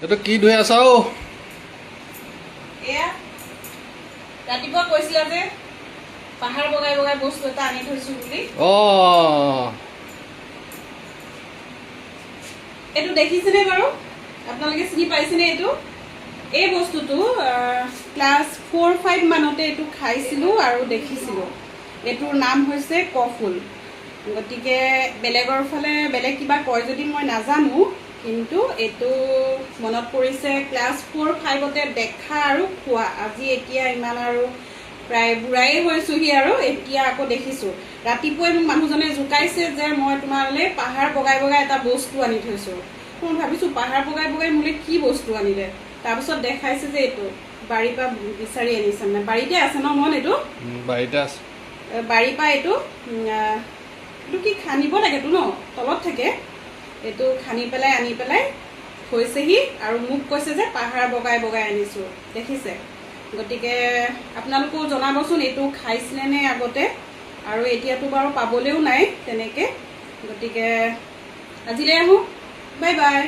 এইটো কি ধুই আছা ও? এয়া ৰাতিপুৱা কৈছিলা যে পাহাৰ বগাই বগাই বস্তু এটা আনি থৈছো বুলি। এইটো দেখিছেনে বাৰু? আপোনালোকে চিনি পাইছেনে? এই বস্তুটো ক্লাছ 4-5 মানতে এইটো খাইছিলোঁ আৰু দেখিছিলোঁ। এইটোৰ নাম হৈছে কফুল। গতিকে বেলেগৰ ফালে বেলেগ কিবা কয় যদি মই নাজানো, কিন্তু এইটো মনত পৰিছে ক্লাছ 4-5তে দেখা আৰু খোৱা। আজি এতিয়া ইমান আৰু প্ৰায় বুঢ়াই হৈছোহি আৰু এতিয়া আকৌ দেখিছোঁ। ৰাতিপুৱাই মোক মানুহজনে জোকাইছে যে মই তোমালৈ পাহাৰ বগাই বগাই এটা বস্তু আনি থৈছোঁ। মই ভাবিছোঁ পাহাৰ বগাই বগাই মোলৈ কি বস্তু আনিলে। তাৰপিছত দেখাইছে যে এইটো বাৰীৰ পৰা বিচাৰি আনিছে। মানে বাৰীতে আছে ন? মন এইটো বাৰীতে আছে। বাৰীৰ পৰা এইটো কি খান্দিব লাগেতো ন? তলত থাকে। এইটো খান্দি পেলাই আনি পেলাই থৈছেহি আৰু মোক কৈছে যে পাহাৰ বগাই বগাই আনিছোঁ। দেখিছে? গতিকে আপোনালোকেও জনাবচোন এইটো খাইছিলে নে আগতে, আৰু এতিয়াতো বাৰু পাবলৈও নাই তেনেকৈ। গতিকে আজিলৈ আহোঁ, বাই বাই।